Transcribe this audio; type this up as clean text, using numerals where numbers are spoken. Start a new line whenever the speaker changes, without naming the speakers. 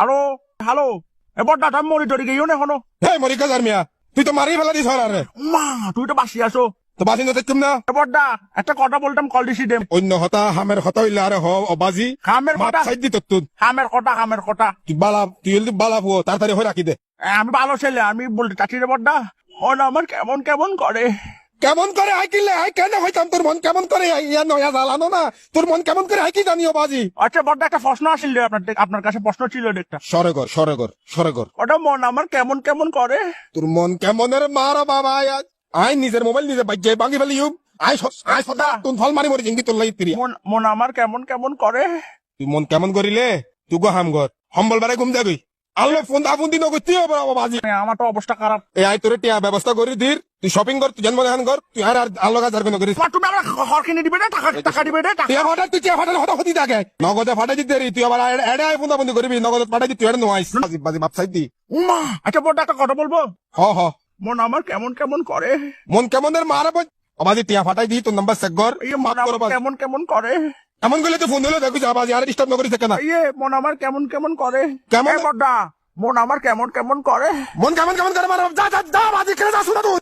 আরো হ্যালো এবার ডাটা মরি টরি গেও না এখনো।
হ্যাঁ মরি কাজার মিয়া, তুই তো মারি ফেলা দিস আরে।
মা তুই তো বাসি আসো।
তো বাসিন্দা দেখতাম না।
এবার দা একটা কথা বলতাম কল দিছি দেম।
অন্য হতা হামের হতা হইলে আরে হ অবাজি
খামের
মাপ
কথা
সাইড দি তুই
খামের কথা
তুই বালা তুই হইলি বালা পুয়ো তাড়াতাড়ি হয়ে রাখি দে।
আমি ভালো ছেলে আমি বলতে চাচ্ছি রে বড়দা ওন আমার কেমন কেমন করে।
কেমন করে আই কিনলে আই কেন হইতাম তোর মন কেমন করে ইয়া নয়া জ্বালানো না, তোর মন কেমন করে আই কি জানিও বাজি।
আচ্ছা বড়দা একটা প্রশ্ন আসিল রে আপনার কাছে প্রশ্ন ছিল রে একটা।
সরেগর
ওটা মন আমার কেমন কেমন করে।
তোর মন কেমনের মারা বাবা আই নিজের মোবাইল নিজে বাজ্যে বাঙ্গি ফেলি আই সদা তুই ফল মারি মরি জিঙ্গি তোর লাই তিরি।
মন আমার কেমন কেমন করে।
তুই মন কেমন করিলে তুই গো হাম ঘর সম্বল বারে ঘুম যাবি আল্লো ফোন আফুন দিন করতে হবে বাজি।
আমার তো অবস্থা খারাপ।
এ আই তোরে টিয়া ব্যবস্থা করি দির, তুই শপিং কর, তুই জন্ম দেখান কর, তুই আর আল্লো কাজ আর করিস।
তুমি আমার ঘর কিনে দিবে না টাকা দিবে না
টিয়া ফাটা তুই টিয়া ফাটালে হতা হতি থাকে নগদে ফাটাই দিতে তুই আবার এড়ে আই ফোন বন্ধ করবি নগদে ফাটাই দিতে তুই এড়ে নোয়াইস বাজি বাজি বাপ সাইড দি।
উমা আচ্ছা বড়দা একটা কথা বলবো।
হ
মন আমার কেমন কেমন করে।
মন কেমনের মারা বাজি টিয়া ফাটাই দি তোর নাম্বার চেক কর।
ইয়ে মন আমার কেমন কেমন করে।
এমন করলে তো ফোন দিলে দেখো বাজি আর ডিস্টার্ব না করিস কেন।
ইয়ে মন আমার কেমন কেমন করে।
কেমন?
বড়দা মন আমার কেমন কেমন করে।
মন কেমন কেমন করে মারা যা যা যা বাজি খেলে যা শুনা তুই।